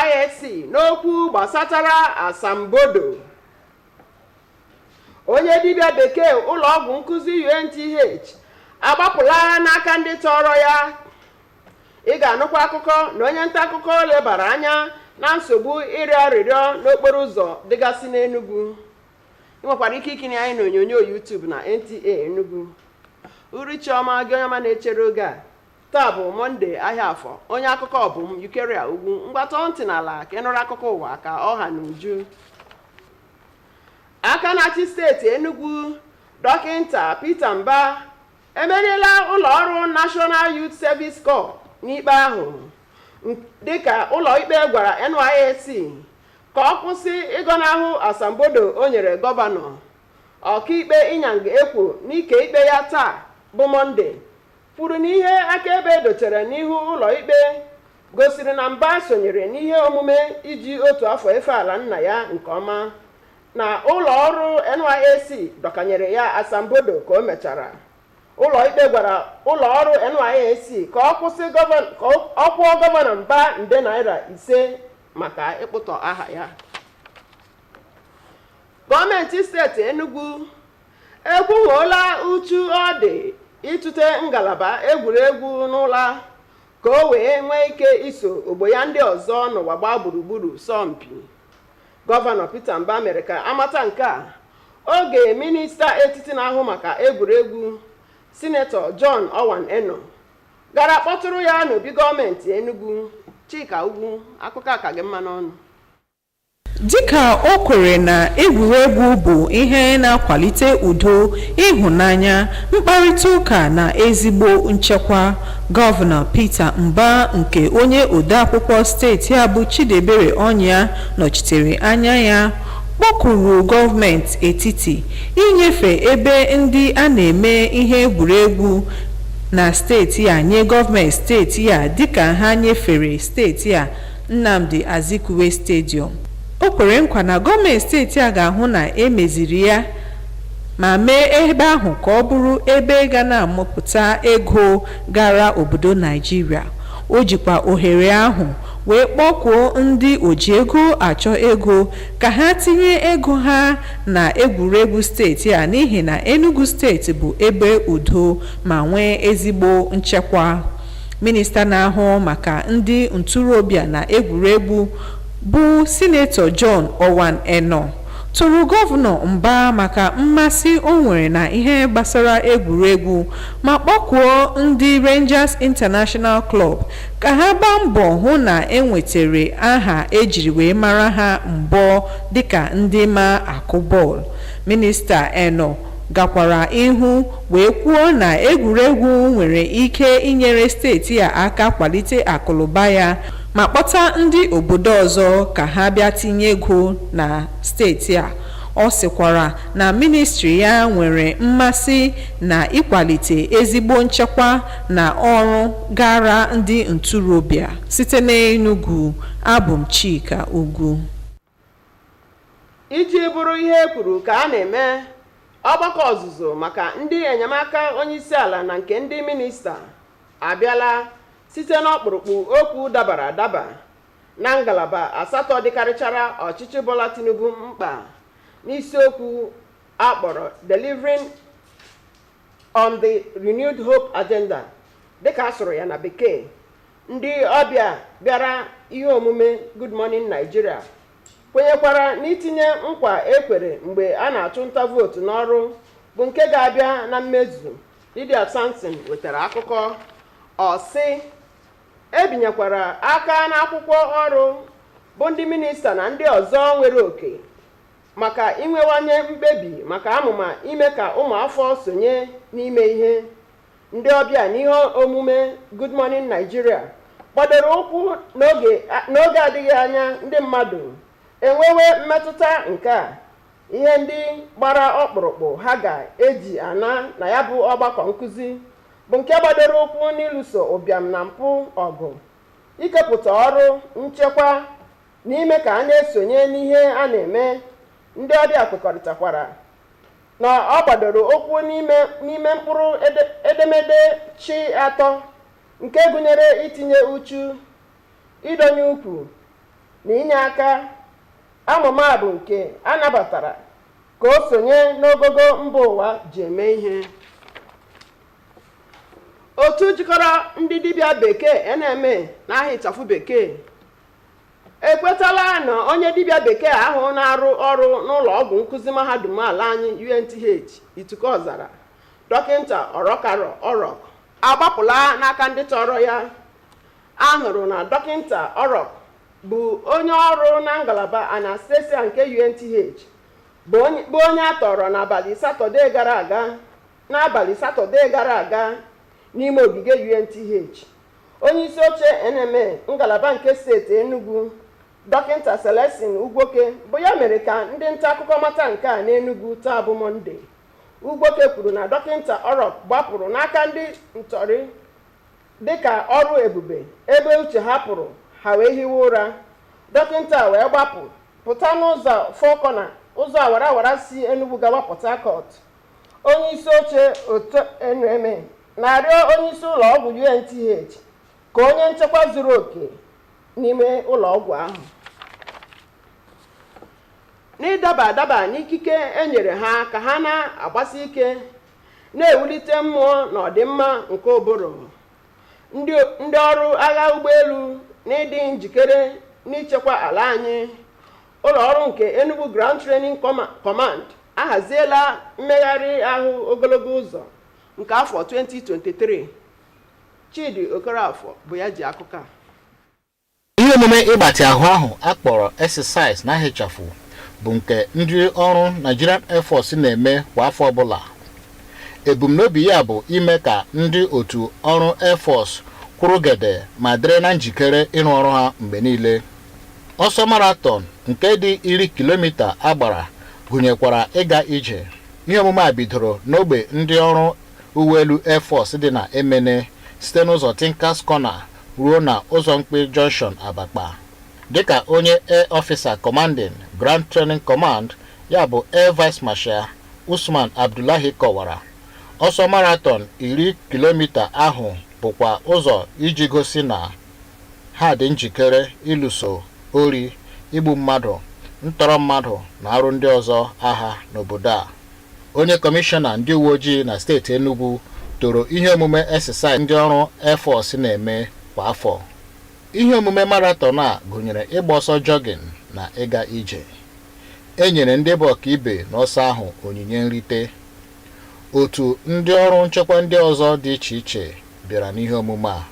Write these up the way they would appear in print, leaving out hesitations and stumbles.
Nysc n'okwu gbasatara asambodo. Onye dibịa bekee ụlọ ọgwụ nkụzi UNTH agbapụla n'aka ndị tọrọ ya. Ị ga-anụkwa akụkọ na onye nta akụkọ lebara anya na nsogbu ịrịọ arịrịọ n'okporo ụzọ dịgasị n'Enugu. Ị nwekwara ike ikiri anyị n'onyonyo YouTube na NTA Enugu. Urichiọma gị onye ọma na-echere oge a. Taa bụ Mọnde ahịa afọ. Onye akụkọ bụ m Yukeria Ugwu. Mgbatọ ntị n'ala ka ị nụrụ akụkọ ụwa ka ọha na uju. Aka na-achị steeti Enugu, Dọkịnta Peter Mba emeriela ụlọ ọrụ National Youth Service Corps n'ikpe ahụ, dịka ụlọ ikpe gwara Nysc ka ọ kwụsị ịgọnahụ asambodo o nyere gọvanọ. Ọkaikpe Ịnyanga Ekwo n'ike ikpe ya taa bụ Mọnde kwuru na ihe akaebe dotere n'ihu ụlọ ikpe gosiri na Mba sonyere n'ihe omume iji otu afọ efe ala nna ya nke ọma, na ụlọ ọrụ Nysc dọkanyere ya asambodo ka o mechara. Ụlọ ikpe gwara ụlọ ọrụ Nysc ka ọ kwụọ gọvanọ Mba nde naira 5 maka ịkpụtọ aha ya. Gọọmenti steeti Enugu ekwughoola uchu ọ dị ịtụte ngalaba egwuregwu n'ụla ka o wee nwee ike iso ogbo ya ndị ọzọ n'ụwa gbaa gburugburu sọmpi. Gọvanọ Peter Mba mere ka amata nke a oge minista etiti na-ahụ maka egwuregwu Sinetọ John Owan Eno gara kpọtụrụ ya n'obi gọọmenti Enugu. Chika Ugwu, akụkọ aka gị mma n'ọnụ. Dịka o kwere na egwuregwu bụ ihe na-akwalite udo, ịhụnanya, mkparịta ụka na ezigbo nchekwa, Gọvanọ Peter Mba nke onye odeakwụkwọ steeti a bụ Chidebere Ọnya nọchitere anya ya kpọkuru gọọmenti etiti inyefe ebe ndị a na-eme ihe egwuregwu na steeti a nye gọọmenti steeti a dịka ha nyefere steeti a Nnamdi Azikiwe Stadium. O kwere nkwa na gọọmenti steeti a ga-ahụ na emeziri ya ma mee ebe ahụ ka ọ bụrụ ebe ga na-amụpụta ego gara obodo Naịjirịa. O jikwa ohere ahụ wee kpọkuo ndị oji ego achọ ego ka ha tinye ego ha na egwuregwu steeti a n'ihi na Enugu steeti bụ ebe udo ma nwee ezigbo nchekwa. Minista na-ahụ maka ndị ntorobịa na egwuregwu bụ Sinetọ John Owan Eno tụrụ gọvanọ Mba maka mmasị o nwere na ihe gbasara egwuregwu ma kpọkuo ndị Rangers International Club ka ha gbaa mbọ hụ na enwetere aha ejiri wee mara ha mbọ dịka ndị ma akụ bọọlụ. Minista Eno gakwara ihu wee kwuo na egwuregwu nwere ike inyere steeti a aka kwalite akụlụba ya ma kpọta ndị obodo ọzọ ka ha bịa tinye ego na steeti a. Ọ sịkwara na ministri ya nwere mmasị na ịkwalite ezigbo nchekwa na ọrụ gara ndị ntorobịa. Site n'Enugu, abụ m Chika Ugwu. Iji bụrụ ihe kwuru ka a na-eme ọgbakọ ọzụzụ maka ndị enyemaka onyeisiala na nke ndị minista abịala site n'ọkpụrụkpụ okwu dabara adaba na ngalaba 8 dịkarịchara ọchịchị Bola Tinubu mkpa n'isiokwu akpọrọ Delivering on the Renewed Hope Agenda dịka asụrụ ya na bekee. Ndị ọbịa bịara ihe omume Good Morning Nigeria kwenyekwara n'itinye nkwa ekwere mgbe a na-achụ nta vootu n'ọrụ bụ nke ga-abịa na mmezu. Lydia Samson wetara akụkọ. Ọ sị ebinyekwara aka n'akwụkwọ ọrụ bụ ndị minista na ndị ọzọ nwere oke maka inwewanye mkpebi maka amụma ime ka ụmụafọ sonye n'ime ihe. Ndị ọbịa n'ihe omume Good Morning Nigeria gbadoro ụkwụ n'oge adịghị anya ndị mmadụ enwewe mmetụta nke a ihe ndị gbara ọkpụrụkpụ ha ga-eji ana na ya bụ ọgbakọ nkụzi bụ nke gbadoro ụkwụ n'ịlụso ụbịam na mpụ ọgụ, ikepụta ọrụ nchekwa na ime ka a na-esonye n'ihe a na-eme. Ndị ọbịa kwekọrịtakwara na ọ gbadoro ụkwụ n'ime mkpụrụ edemede chi 3 nke gụnyere itinye uchu, ịdọnye ukwu, na inye aka amụma bụ nke a nabatara ka o sonye n'ogogo mba ụwa ji eme ihe. Otu jikọrọ ndị dibịa bekee NMA n'aha ịchafụ bekee ekwetala na onye dibịa bekee ahụ na-arụ ọrụ n'ụlọ ọgwụ nkụzi mahadum ala anyị UNTH Ituku Ọzara, dọkịta Orok agbapụla n'aka ndị tọrọ ya. A hụrụ na dọkịta Orok bụ onye ọrụ na ngalaba anesthesia nke UNTH bụ onye a tọrọ n'abalị Satọde gara aga n'ime ogige UNTH. Onye isi oche NMA ngalaba nke steeti Enugu, dọkịta Celestin Ugwoke, bụ ya mere ka ndị nta akụkọ mata nke a n'Enugu taa bụ Mọnde. Ugwoke kwuru na dọkịta Orok gbapụrụ n'aka ndị ntọrị dịka ọrụ ebube ebe uche ha pụrụ, ha wee hiwe ụra. Dọkịta wee gbapụ pụta n'ụzọ Fọkọna, ụzọ awara si Enugu gawa Port Harcourt. Onye isi oche otu NMA na-arịọ onye isi ụlọ ọgwụ UNTH ka onye nchekwa zuru oke n'ime ụlọ ọgwụ ahụ. N'ịdaba adaba n'ikike e nyere ha ka ha na-agbasi ike na-ewulite mmụọ na ọdịmma nke ụbụrụ, ndị ọrụ agha ụgbọelu na ịdị njikere n'ichekwa ala anyị, ụlọ ọrụ nke Enugu Ground Training Command ahaziela mmegharị ahụ ogologo ụzọ nke afọ 2023. Chidi Okorafọ bụ ya ji akụkọ a. Ihe omume ịgbatị ahụ akpọrọ exercise na ịchafụ bụ nke ndị ọrụ Nigerian Air Force na-eme kwa afọ ọbụla. Ebumnobi ya bụ ime ka ndị otu ọrụ Air Force kwụrụgede ma dịrị na njikere ịrụ ọrụ ha mgbe niile. Ọsọ marathon nke dị 10 kilomita agbara gụnyekwara ịga ije. Ihe omume a bidoro n'ogbe ndị ọrụ uweelu Air Force dị na Emene site n'ụzọ Tinkers Corner ruo na ụzọ mkpe Junction Abakpa. Dịka onye Air Officer Commanding Grand Training Command ya bụ Air Vice Marshal Usman Abdullahi kọwara, ọsọ marathon 10 kilomita ahụ bụkwa ụzọ iji gosi na ha dị njikere ịlụso ori, igbu mmadụ, ntọrọ mmadụ na arụ ndị ọzọ agha n'obodo a. Onye kọmishọna ndị uwe ojii na steeti Enugu toro ihe omume exercise ndị ọrụ Air Force na-eme kwa afọ. Ihe omume marathon a gụnyere ịgba ọsọ jogging na ịga ije. E nyere ndị bụ ọkaibe n'ọsọ ahụ onyinye nrite. Otu ndị ọrụ nchekwa ndị ọzọ dị iche iche bịara n'ihe omume a.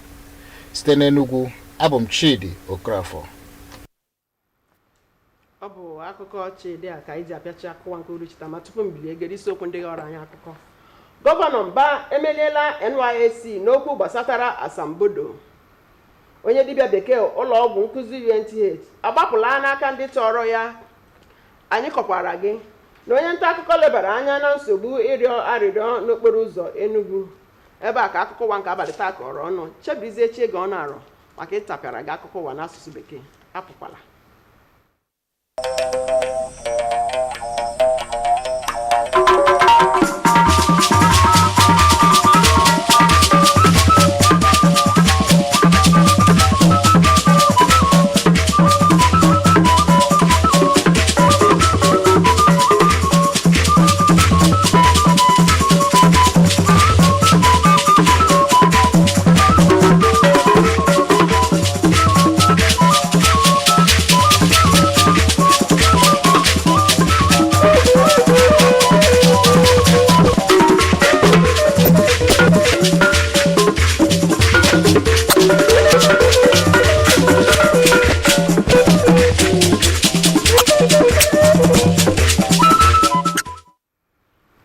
Site n'Enugu, abụ m Chidi Okorafọ. Ọ bụ akụkọ Chidi a ka iji apịachi akụwa nke uruchita, ma tupu m bilie gere isiokwu ndị ghọrọ anyị akụkọ. Gọvanọ Mba emeliela Nysc n'okwu gbasatara asambodo. Onye dibịa bekee ụlọ ọgwụ nkụzi UNTH agbapụla n'aka ndị tọrọ ya. Anyị kọkwara gị na onye nta akụkọ lebara anya na nsogbu ịrịọ arịrịọ n'okporo ụzọ Enugu. Ebe a ka akụkọ ụwa nke abalị taa kọrọ ọnụ. Chebizie chi ego ọ na-arọ maka ịtapịara gị akụkọ ụwa n'asụsụ bekee. Apụkwala.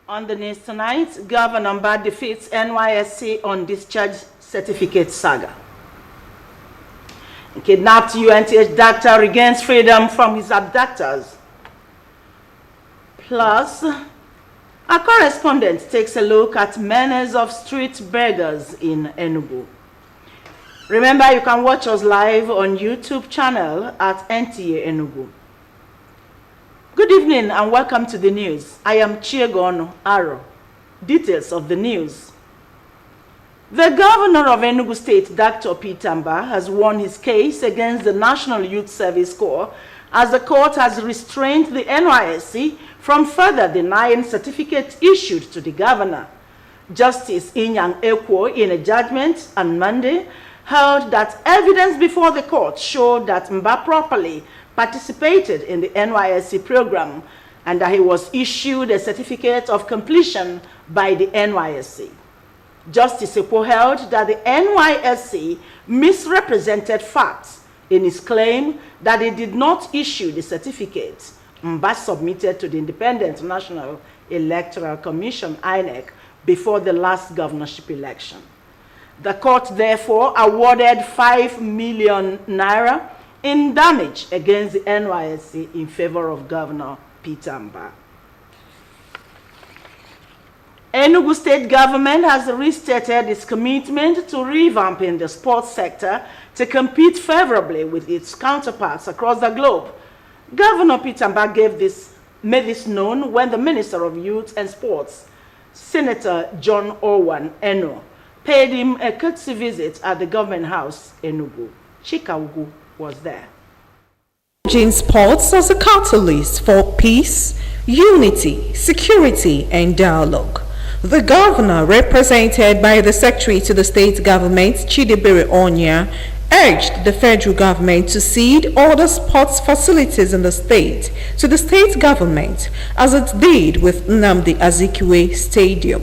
On the news tonight, Governor Mba defeats Nysc on discharge certificate saga. Kidnapped UNTH doctor regains freedom from his abductors. Plus, our correspondent takes a look at menace of street beggars in Enugu. Remember, you can watch us live on YouTube channel at NTA Enugu. Good evening and welcome to the news. I am Chiegon Aro. Details of the news. The governor of Enugu State, Dr. Peter Mba, has won his case against the National Youth Service Corps as the court has restrained the Nysc from further denying certificates issued to the governor. Justice Inyang Ekwo, in a judgment on Monday, held that evidence before the court showed that Mba properly participated in the Nysc program and that he was issued a certificate of completion by the Nysc. Justice Ekwo held that the Nysc misrepresented facts in his claim that it did not issue the certificate Mba submitted to the Independent National Electoral Commission, INEC, before the last governorship election. The court therefore awarded 5 million naira in damage against the Nysc in favor of Governor Peter Mba. Enugu State government has restated its commitment to revamping the sports sector to compete favorably with its counterparts across the globe. Governor Peter Mba made this known when the Minister of Youth and Sports, Senator John Owan Eno, paid him a courtesy visit at the government house in Enugu. Chika Ugu was there. Using sports as a catalyst for peace, unity, security, and dialogue. The governor, represented by the secretary to the state government, Chidebere Onya, urged the federal government to cede all the sports facilities in the state to the state government, as it did with Nnamdi Azikiwe Stadium.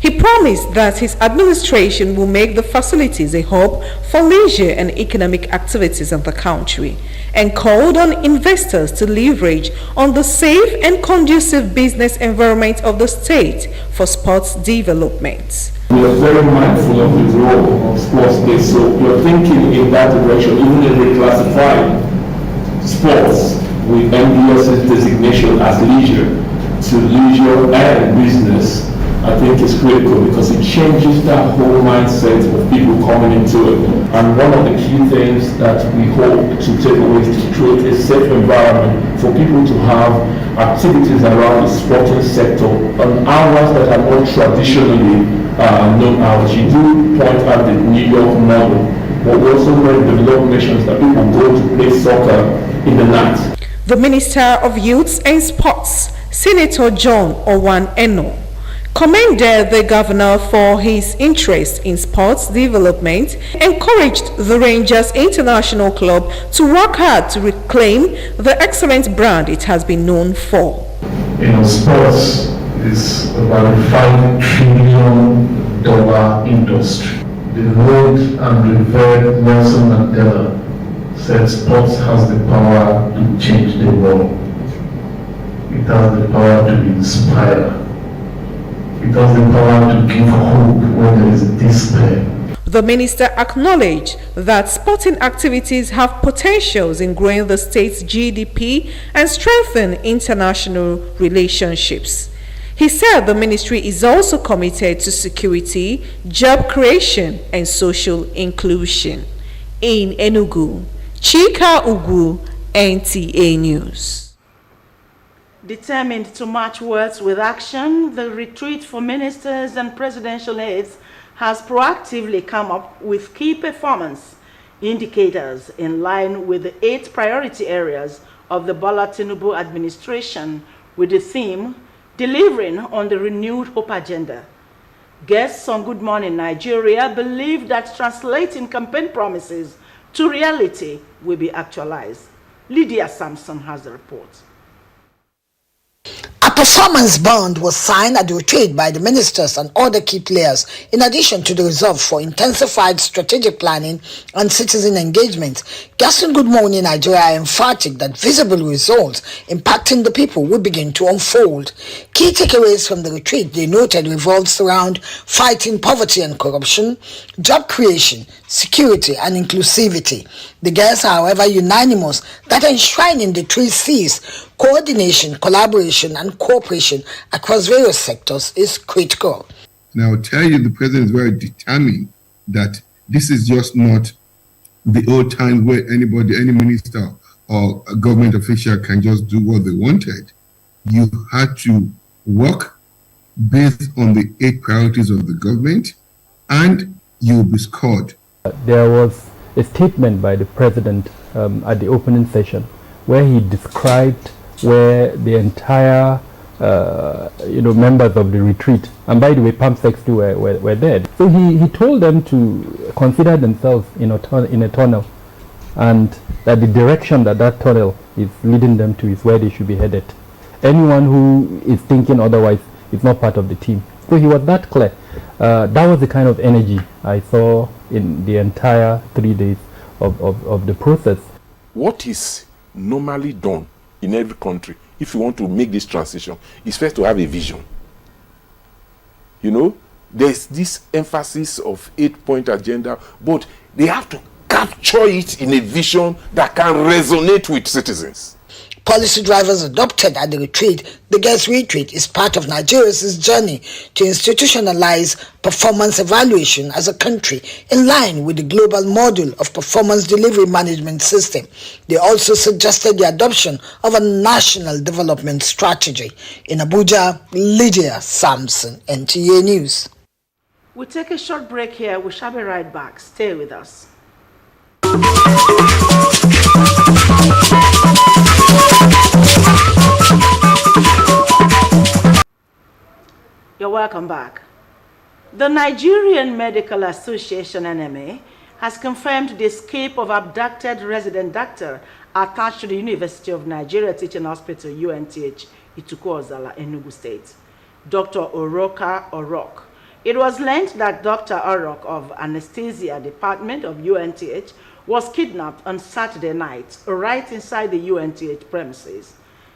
He promised that his administration will make the facilities a hub for leisure and economic activities in the country, and called on investors to leverage on the safe and conducive business environment of the state for sports development. We are very mindful of the role of sports day, so we are thinking in that direction, even if we classify sports with MDS's designation as leisure to leisure and business. I think it's critical because it changes that whole mindset of people coming into it. And one of the key things that we hope to take away is to create a safe environment for people to have activities around the sporting sector on hours that are not traditionally known hours. You do point out the New York model, but we also want to develop nations that people go to play soccer in the night. The Minister of Youth and Sports, Senator John Owan Eno, commended the governor for his interest in sports development, encouraged the Rangers International Club to work hard to reclaim the excellent brand it has been known for. Sports is about a $5 trillion industry. The old and revered Nelson Mandela said sports has the power to change the world. It has the power to inspire. It has the power to give hope when there is despair. The minister acknowledged that sporting activities have potentials in growing the state's GDP and strengthen international relationships. He said the ministry is also committed to security, job creation, and social inclusion. In Enugu, Chika Ugu, NTA News. Determined to match words with action, the Retreat for Ministers and Presidential Aides has proactively come up with key performance indicators in line with the 8 priority areas of the Bola Tinubu administration, with the theme, delivering on the renewed hope agenda. Guests on Good Morning Nigeria believe that translating campaign promises to reality will be actualized. Lydia Sampson has the report. A performance bond was signed at the retreat by the ministers and other key players, in addition to the resolve for intensified strategic planning and citizen engagement. Guests on Good Morning Nigeria are emphatic that visible results impacting the people will begin to unfold. Key takeaways from the retreat, they noted, revolves around fighting poverty and corruption, job creation, security, and inclusivity. The guests are, however, unanimous that enshrining the 3 C's, coordination, collaboration, and cooperation across various sectors is critical. And I will tell you, the president is very determined that this is just not the old time where anybody, any minister or a government official can just do what they wanted. You had to work based on the 8 priorities of the government and you'll be scored. There was a statement by the president at the opening session where he described where the entire members of the retreat, and by the way, Pump Sex too were there. So he told them to consider themselves in a tunnel, and that the direction that tunnel is leading them to is where they should be headed. Anyone who is thinking otherwise is not part of the team. So he was that clear. That was the kind of energy I saw in the entire 3 days of the process. What is normally done in every country, if you want to make this transition, is first to have a vision. You know, there's this emphasis of 8-point agenda, but they have to capture it in a vision that can resonate with citizens. Policy drivers adopted at the retreat, the Girls' Retreat is part of Nigeria's journey to institutionalize performance evaluation as a country in line with the global model of performance delivery management system. They also suggested the adoption of a national development strategy. In Abuja, Lydia Sampson, NTA News. We'll take a short break here. We shall be right back. Stay with us. You're welcome back. The Nigerian Medical Association NMA has confirmed the escape of abducted resident doctor attached to the University of Nigeria Teaching Hospital UNTH Ituku-Ozala, Enugu State, Dr. Oroka Orok. It was learned that Dr. Orok of Anesthesia Department of UNTH was kidnapped on Saturday night right inside the UNTH premises.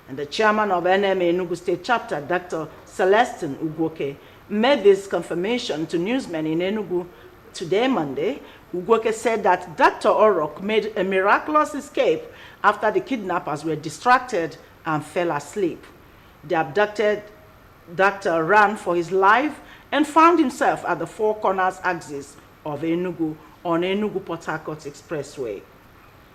And the chairman of NMA Enugu State Chapter, Dr. Celestine Ugwoke, made this confirmation to newsmen in Enugu today, Monday. Ugwoke said that Dr. Orok made a miraculous escape after the kidnappers were distracted and fell asleep. The abducted doctor ran for his life and found himself at the Four Corners axis of Enugu on Enugu-Port Harcourt Expressway.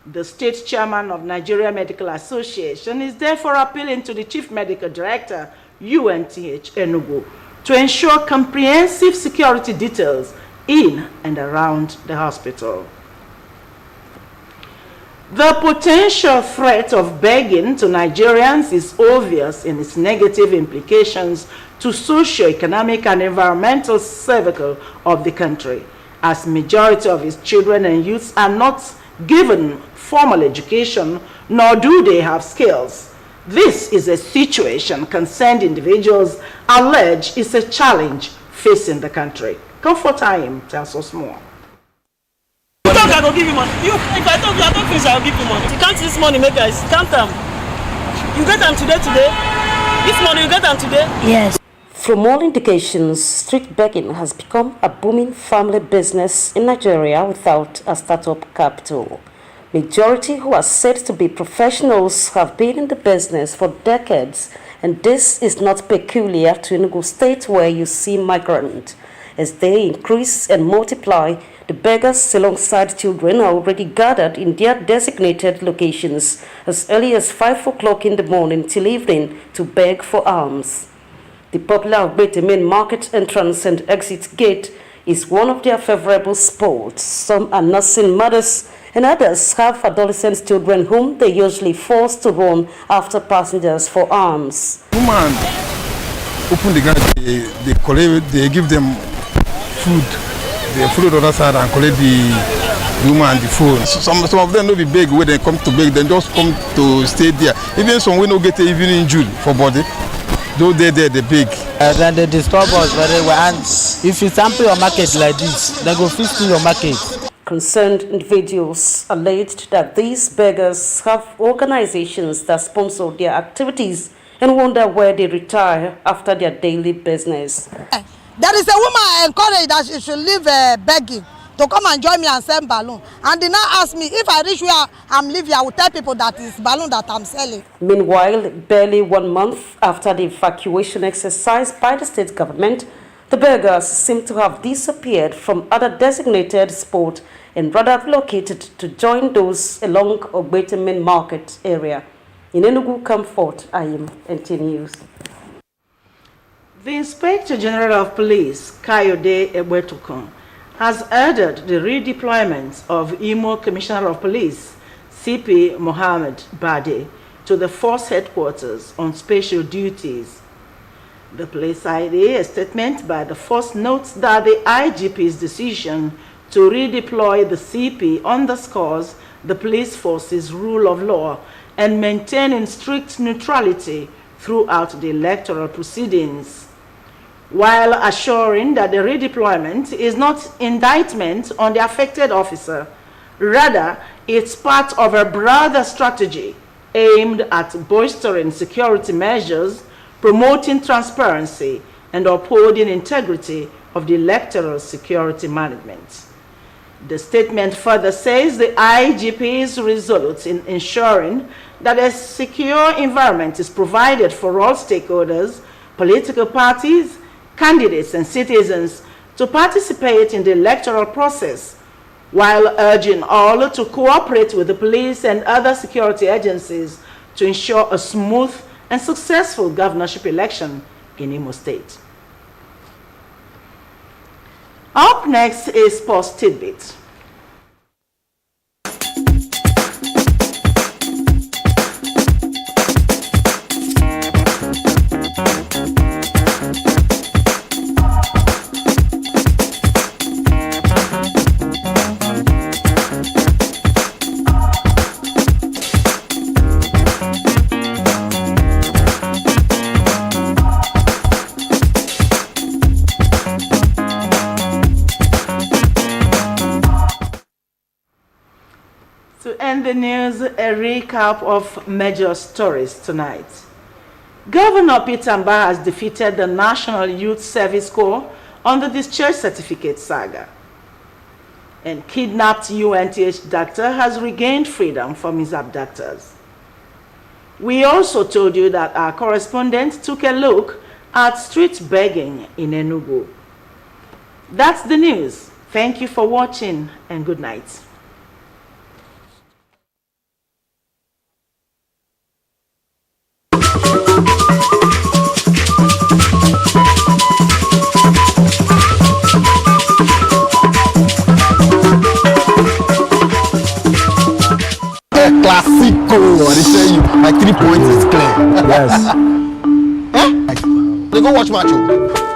The state chairman of Nigeria Medical Association is therefore appealing to the chief medical director, UNTH Enugu, to ensure comprehensive security details in and around the hospital. The potential threat of begging to Nigerians is obvious in its negative implications to socio-economic and environmental survival of the country, as majority of its children and youths are not given formal education, nor do they have skills. This is a situation concerned individuals allege is a challenge facing the country. Comfort Time tells us more. You talk, I go give you money. If I talk, I don't finish, I'll give you money. You can't this money, make guys. Count them. You get them today. This money, you get them today? Yes. From all indications, street begging has become a booming family business in Nigeria without a startup capital. Majority who are said to be professionals have been in the business for decades, and this is not peculiar to Enugu State, where you see migrants. As they increase and multiply, the beggars alongside children are already gathered in their designated locations as early as 5 o'clock in the morning till evening to beg for alms. The popular Ogbete main market entrance and exit gate is one of their favorable spots. Some are nursing mothers and others have adolescent children whom they usually force to run after passengers for alms. Woman open the gate, they give them food. They follow the other side and collect the woman and the phone. So some of them don't be beg where they come to beg, then just come to stay there. Even some will not get even injured for body. Though they beg. Then they disturb us very well. And if you sample your market like this, they go fix your market. Concerned individuals alleged that these beggars have organizations that sponsor their activities and wonder where they retire after their daily business. There is a woman I encourage that she should leave begging to come and join me and sell balloon. And they now ask me if I reach where I'm living, I will tell people that it's balloon that I'm selling. Meanwhile, barely 1 month after the evacuation exercise by the state government, the beggars seem to have disappeared from other designated spots and rather relocated to join those along Ogbete main market area. In Enugu, Comfort, I am NT News. The Inspector General of Police, Kayode Egbetokun, has ordered the redeployment of Imo Commissioner of Police, CP Mohammed Bade, to the force headquarters on special duties. The police ID, a statement by the force, notes that the IGP's decision to redeploy the CP underscores the police force's rule of law and maintaining strict neutrality throughout the electoral proceedings, while assuring that the redeployment is not indictment on the affected officer. Rather, it's part of a broader strategy aimed at bolstering security measures, promoting transparency, and upholding integrity of the electoral security management. The statement further says the IGP is resolute in ensuring that a secure environment is provided for all stakeholders, political parties, candidates, and citizens to participate in the electoral process, while urging all to cooperate with the police and other security agencies to ensure a smooth and successful governorship election in Imo State. Up next is Sports Tidbit. To end the news, a recap of major stories tonight. Governor Peter Mbah has defeated the National Youth Service Corps on the discharge certificate saga. And kidnapped UNTH doctor has regained freedom from his abductors. We also told you that our correspondent took a look at street begging in Enugu. That's the news. Thank you for watching and good night. Classico, I tell you, my 3 points is clear. Yes. They go watch match.